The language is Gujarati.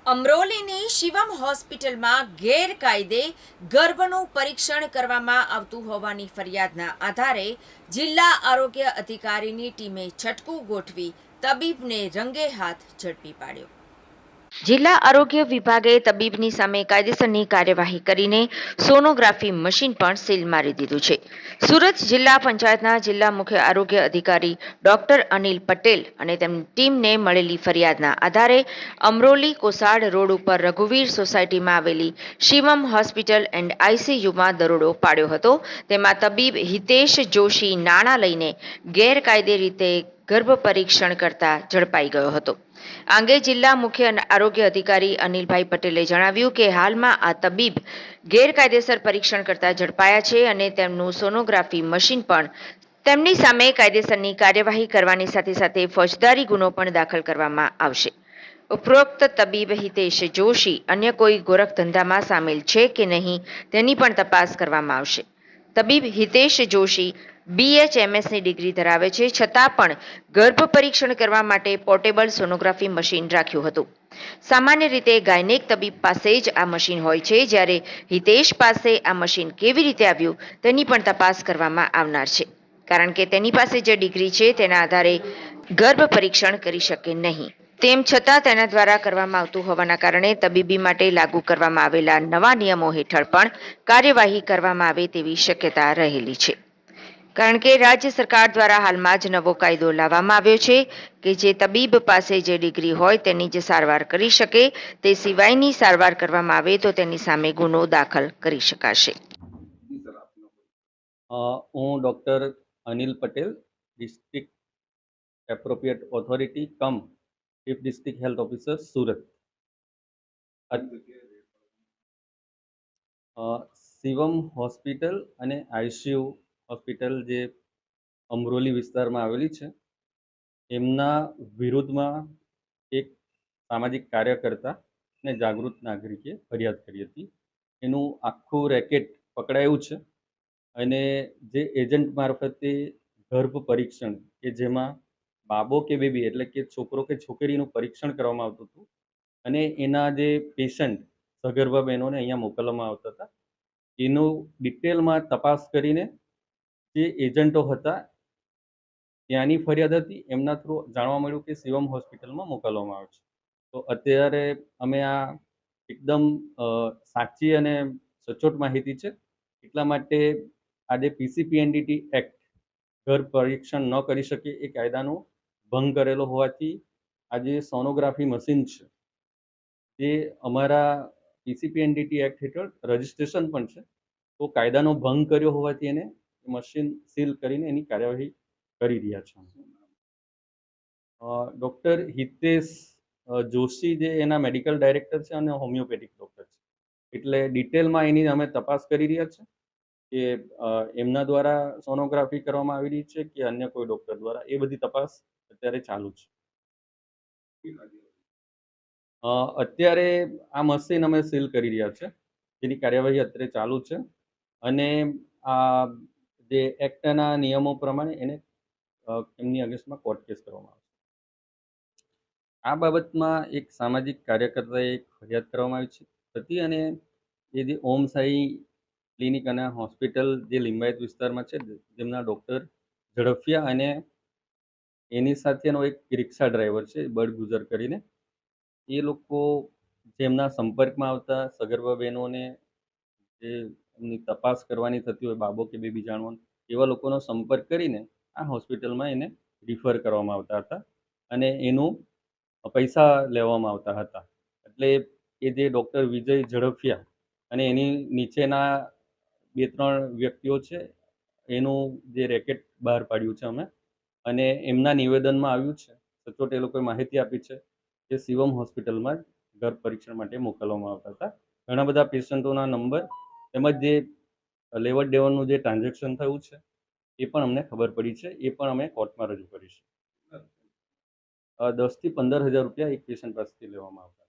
અમરોલીની શિવમ હોસ્પિટલમાં ગેરકાયદે ગર્ભનું પરીક્ષણ કરવામાં આવતું હોવાની ફરિયાદના આધારે જિલ્લા આરોગ્ય અધિકારીની ટીમે છટકું ગોઠવી તબીબને રંગે હાથ ઝડપી પાડ્યો. જિલ્લા આરોગ્ય વિભાગે તબીબની સામે કાયદેસરની કાર્યવાહી કરીને સોનોગ્રાફી મશીન પણ સીલ મારી દીધું છે. સુરત જિલ્લા પંચાયતના જિલ્લા મુખ્ય આરોગ્ય અધિકારી ડોક્ટર અનિલ પટેલ અને તેમની ટીમને મળેલી ફરિયાદના આધારે અમરોલી કોસાડ રોડ ઉપર રઘુવીર સોસાયટીમાં આવેલી શિવમ હોસ્પિટલ એન્ડ આઈસીયુમાં દરોડો પાડ્યો હતો. તેમાં તબીબ હિતેશ જોશી નાણાં લઈને ગેરકાયદે રીતે ગર્ભ પરીક્ષણ કરતા ઝડપાઈ ગયો હતો. આ અંગે જિલ્લા મુખ્ય આરોગ્ય અધિકારી અનિલભાઈ પટેલે જણાવ્યું કે હાલમાં આ તબીબ ગેરકાયદેસર પરીક્ષણ કરતા ઝડપાયા છે અને તેમનું સોનોગ્રાફી મશીન પણ તેમની સામે કાયદેસરની કાર્યવાહી કરવાની સાથે સાથે ફોજદારી ગુનો પણ દાખલ કરવામાં આવશે. ઉપરોક્ત તબીબ હિતેશ જોશી અન્ય કોઈ ગોરખ ધંધામાં સામેલ છે કે નહીં તેની પણ તપાસ કરવામાં આવશે. તબીબ હિતેશ જોશી BHMSની ડિગ્રી ધરાવે છે, છતાં પણ ગર્ભ પરીક્ષણ કરવા માટે પોર્ટેબલ સોનોગ્રાફી મશીન રાખ્યું હતું. સામાન્ય રીતે ગાયનેક તબીબ પાસે જ આ મશીન હોય છે, જ્યારે હિતેશ પાસે આ મશીન કેવી રીતે આવ્યું તેની પણ તપાસ કરવામાં આવનાર છે, કારણ કે તેની પાસે જે ડિગ્રી છે તેના આધારે ગર્ભ પરીક્ષણ કરી શકે નહીં. તેમ છતાં તેના દ્વારા કરવામાં આવતું હોવાના કારણે તબીબી માટે લાગુ કરવામાં આવેલા નવા નિયમો હેઠળ પણ કાર્યવાહી કરવામાં આવે તેવી શક્યતા રહેલી છે. કારણ કે રાજ્ય સરકાર દ્વારા હાલમાં જ નવો કાયદો લાવવામાં આવ્યો છે કે જે તબીબ પાસે જે ડિગ્રી હોય તેની જ સારવાર કરી શકે, તે સિવાયની સારવાર કરવામાં આવે તો તેની સામે ગુનો દાખલ કરી શકાશે. હું doctor Anil Patel, district appropriate authority cum chief district health officer Surat. Shivam hospital અને આઈસીયુ હોસ્પિટલ જે અમરોલી વિસ્તારમાં આવેલી છે, એમના વિરુદ્ધમાં એક સામાજિક કાર્યકર્તા અને જાગૃત નાગરિકે ફરિયાદ કરી હતી. એનું આખું રેકેટ પકડાયું છે અને જે એજન્ટ મારફતે ગર્ભ પરીક્ષણ કે જેમાં બાબો કે બેબી એટલે કે છોકરો કે છોકરીનું પરીક્ષણ કરવામાં આવતું હતું અને એના જે પેશન્ટ સગર્ભા બહેનોને અહીંયા મોકલવામાં આવતા હતા, એનું ડિટેલમાં તપાસ કરીને જે એજન્ટો હતા ત્યાંની ફરિયાદ હતી, એમના થ્રુ જાણવા મળ્યું કે શિવમ હોસ્પિટલમાં મોકલવામાં આવે છે. તો અત્યારે અમે આ એકદમ સાચી અને સચોટ માહિતી છે, એટલા માટે આજે PCPNDT એક્ટ ગર્ભ પરીક્ષણ ન કરી શકે એ કાયદાનો ભંગ કરેલો હોવાથી આજે સોનોગ્રાફી મશીન છે જે અમારા PCPNDT એક્ટ હેઠળ રજિસ્ટ્રેશન પણ છે, તો કાયદાનો ભંગ કર્યો હોવાથી એને મશીન સીલ કરીને એની કાર્યવાહી કરી રહ્યા છે. ડૉક્ટર હિતેશ જોશી જે એના મેડિકલ ડાયરેક્ટર છે અને હોમિયોપેથિક ડૉક્ટર છે, એટલે ડિટેલમાં એની અમે તપાસ કરી રહ્યા છે કે એમના દ્વારા સોનોગ્રાફી કરવામાં આવી રહી છે કે અન્ય કોઈ ડૉક્ટર દ્વારા, એ બધી તપાસ અત્યારે ચાલુ છે. અત્યારે આ મશીન અમે સીલ કરી રહ્યા છે, જેની કાર્યવાહી અત્યારે ચાલુ છે અને આ જે એક્ટના નિયમો પ્રમાણે એને એમની અગેન્સ્ટમાં કોર્ટ કેસ કરવામાં આવશે. આ બાબતમાં એક સામાજિક કાર્યકર્તાએ એક ફરિયાદ કરવામાં આવી હતી અને એ જે ઓમ સાઈ ક્લિનિક અને હોસ્પિટલ જે લિંબાયત વિસ્તારમાં છે, જેમના ડૉક્ટર ઝડફિયા અને એની સાથેનો એક રિક્ષા ડ્રાઈવર છે બળ ગુજર કરીને, એ લોકો જેમના સંપર્કમાં આવતા સગર્ભા બહેનોને જે એમની તપાસ કરવાની થતી હોય, બાબો કે બેબી જાણવાનું, એવા લોકોનો સંપર્ક કરીને આ હોસ્પિટલમાં એને રિફર કરવામાં આવતા હતા અને એનું પૈસા લેવામાં આવતા હતા. એટલે એ જે ડૉક્ટર વિજય ઝડફિયા અને એની નીચેના 2-3 વ્યક્તિઓ છે, એનું જે રેકેટ બહાર પાડ્યું છે અમે, અને એમના નિવેદનમાં આવ્યું છે, સચોટ એ લોકોએ માહિતી આપી છે કે શિવમ હોસ્પિટલમાં ગર્ભ પરીક્ષણ માટે મોકલવામાં આવતા હતા. ઘણા બધા પેશન્ટોના નંબર તેમજ જે લેવડ દેવડનું જે ટ્રાન્ઝેક્શન થયું છે એ પણ અમને ખબર પડી છે, એ પણ અમે કોર્ટમાં રજૂ કરીશું. 10,000 થી 15,000 રૂપિયા એક પેશન્ટ પાસેથી લેવામાં આવતા.